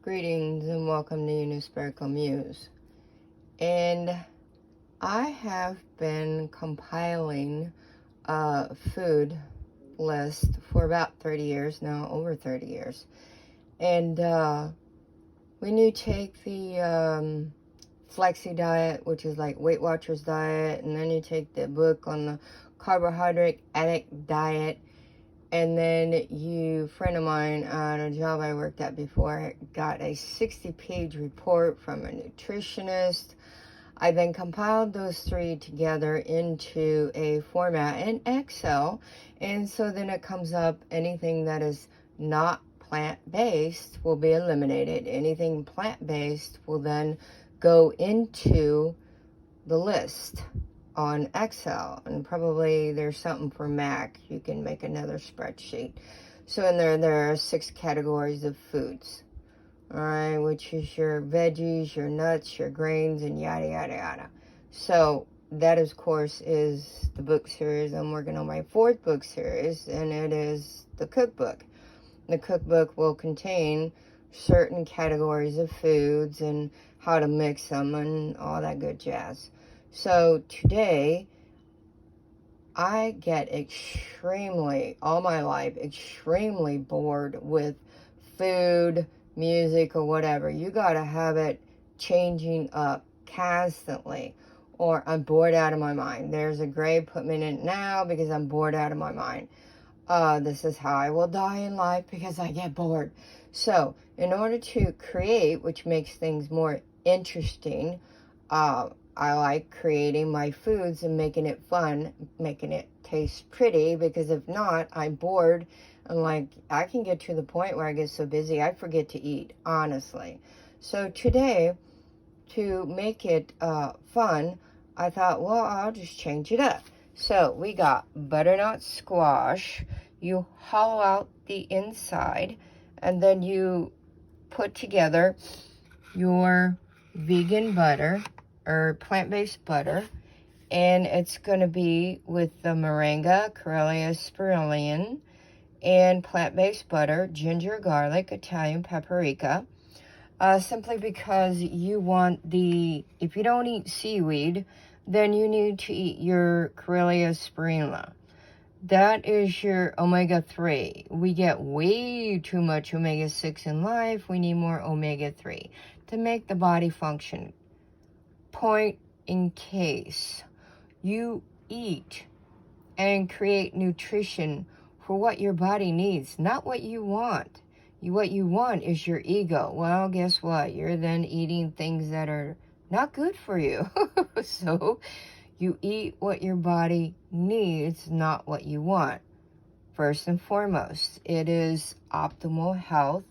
Greetings and welcome to New Sparkle Muse. And I have been compiling a food list for about 30 years now, over 30 years. And when you take the Flexi diet, which is like Weight Watchers diet, and then you take the book on the carbohydrate addict diet, and then friend of mine at a job I worked at before, got a 60-page report from a nutritionist. I then compiled those three together into a format in Excel. And so then it comes up, anything that is not plant-based will be eliminated. Anything plant-based will then go into the list on Excel, and probably there's something for Mac. You can make another spreadsheet. So in there are 6 categories of foods, all right, which is your veggies, your nuts, your grains, and yada yada yada. So that, of course, is the book series. I'm working on my 4th book series, and it is the cookbook. The cookbook will contain certain categories of foods and how to mix them and all that good jazz. So today, I get all my life, extremely bored with food, music, or whatever. You gotta have it changing up constantly, or I'm bored out of my mind. There's a grave, put me in it now because I'm bored out of my mind. This is how I will die in life, because I get bored. So, in order to create, which makes things more interesting, I like creating my foods and making it fun, making it taste pretty, because if not, I'm bored. And I can get to the point where I get so busy, I forget to eat, honestly. So today, to make it fun, I thought, well, I'll just change it up. So we got butternut squash. You hollow out the inside, and then you put together your vegan butter or plant-based butter, and it's going to be with the moringa, Corellia spirulina, and plant-based butter, ginger, garlic, Italian paprika, simply because you want if you don't eat seaweed, then you need to eat your Corellia spirulina. That is your omega-3. We get way too much omega-6 in life. We need more omega-3 to make the body function. Point in case you eat and create nutrition for what your body needs, not what you want. What you want is your ego. Well, guess what? You're then eating things that are not good for you. So you eat what your body needs, not what you want. First and foremost, it is optimal health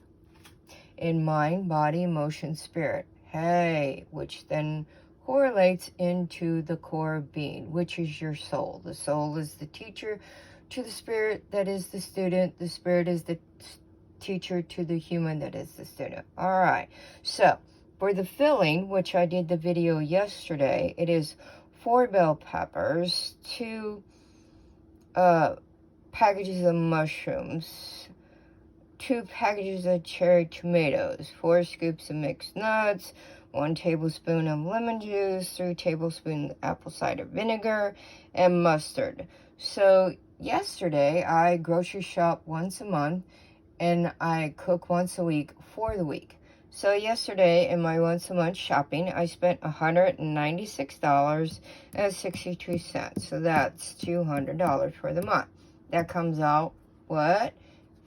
in mind, body, emotion, spirit. Hey, which then correlates into the core of being, which is your soul. The soul is the teacher to the spirit that is the student. The spirit is the teacher to the human that is the student. All right. So for the filling, which I did the video yesterday, it is 4 bell peppers, 2 packages of mushrooms, 2 packages of cherry tomatoes, 4 scoops of mixed nuts, 1 tablespoon of lemon juice, 3 tablespoons apple cider vinegar, and mustard. So yesterday, I grocery shop once a month, and I cook once a week for the week. So yesterday, in my once a month shopping, I spent $196.62. So that's $200 for the month. That comes out, what?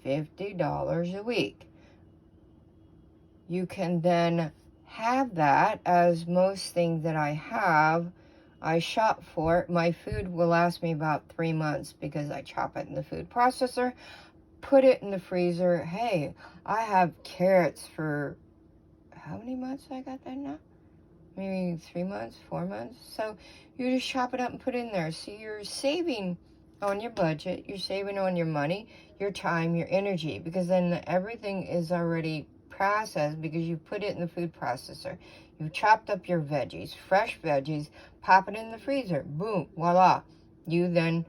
$50 a week. You can then have that, as most things that I have, I shop for. My food will last me about 3 months because I chop it in the food processor, put it in the freezer. Hey, I have carrots for how many months I got that now? Maybe 3 months, 4 months. So you just chop it up and put it in there. So you're saving on your budget. You're saving on your money, your time, your energy, because then everything is already processed because you put it in the food processor. You've chopped up your veggies, fresh veggies, pop it in the freezer. Boom, voila. You then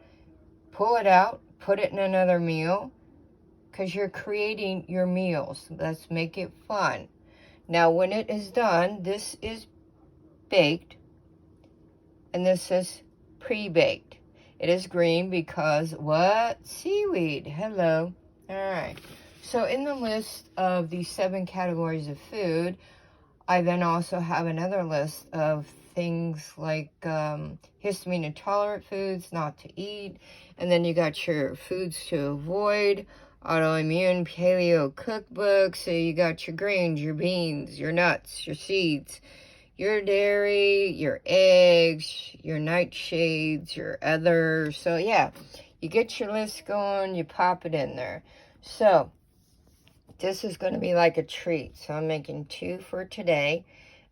pull it out, put it in another meal, because you're creating your meals. Let's make it fun. Now, when it is done, this is baked, and this is pre-baked. It is green because what? Seaweed. Hello. All right. So in the list of the 7 categories of food, I then also have another list of things like histamine intolerant foods not to eat. And then you got your foods to avoid, autoimmune paleo cookbook. So you got your greens, your beans, your nuts, your seeds, your dairy, your eggs, your nightshades, your other. So yeah, you get your list going, you pop it in there. So this is going to be like a treat. So I'm making 2 for today,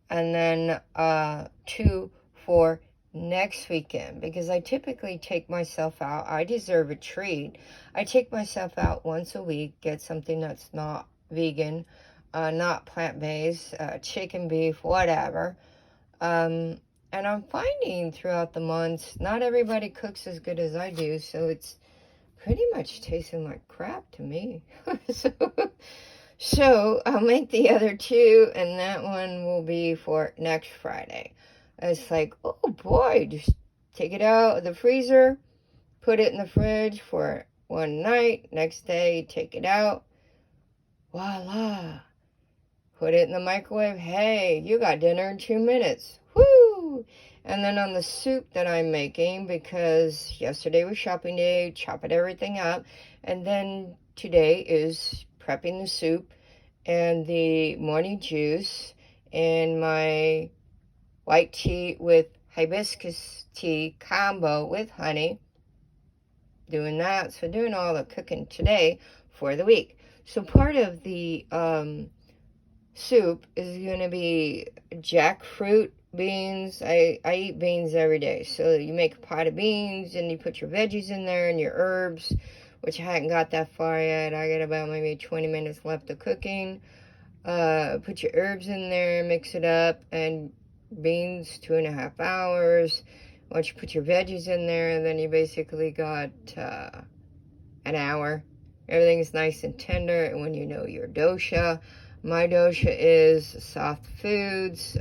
and then 2 for next weekend, because I typically take myself out. I deserve a treat. I take myself out once a week, get something that's not vegan, not plant-based, chicken, beef, whatever. And I'm finding throughout the months, not everybody cooks as good as I do, so it's pretty much tasting like crap to me. So I'll make the other 2, and that one will be for next Friday. It's like, oh boy, just take it out of the freezer, put it in the fridge for one night, next day take it out, voila, put it in the microwave. Hey, you got dinner in 2 minutes. Woo! And then on the soup that I'm making, because yesterday was shopping day, chopping everything up, and then today is prepping the soup and the morning juice and my white tea with hibiscus tea combo with honey. Doing that. So doing all the cooking today for the week. So part of the soup is going to be jackfruit beans. I eat beans every day. So you make a pot of beans and you put your veggies in there and your herbs, which I haven't got that far yet. I got about maybe 20 minutes left of cooking. Put your herbs in there, mix it up, and beans 2.5 hours. Once you put your veggies in there, then you basically got an hour. Everything's nice and tender, and when you know your dosha, my dosha is soft foods,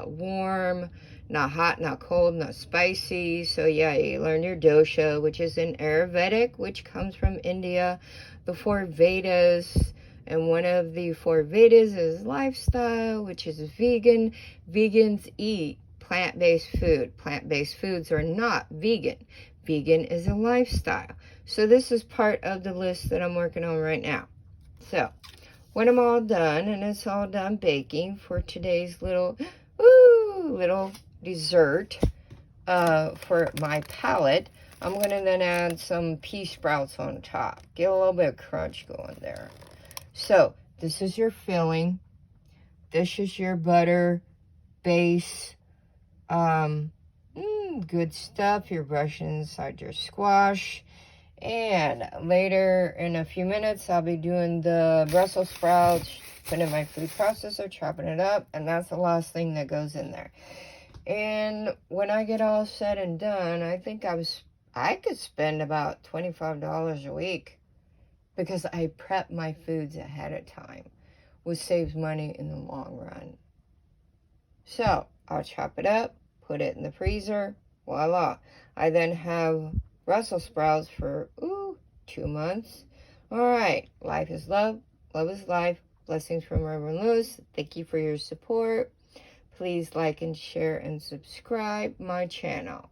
warm, not hot, not cold, not spicy. So yeah, you learn your dosha, which is in Ayurvedic, which comes from India, the 4 Vedas, and one of the 4 Vedas is lifestyle, which is vegan. Vegans eat plant-based food. Plant-based foods are not vegan. Vegan is a lifestyle. So this is part of the list that I'm working on right now. So when I'm all done, and it's all done baking for today's little dessert for my palate, I'm going to then add some pea sprouts on top. Get a little bit of crunch going there. So this is your filling. This is your butter base. Good stuff. You're brushing inside your squash. And later in a few minutes, I'll be doing the Brussels sprouts, putting in my food processor, chopping it up, and that's the last thing that goes in there. And when I get all said and done, I think I could spend about $25 a week, because I prep my foods ahead of time, which saves money in the long run. So I'll chop it up, put it in the freezer, voila. I then have Brussels sprouts for 2 months. All right, life is love, love is life. Blessings from Reverend Lewis. Thank you for your support. Please like and share and subscribe my channel.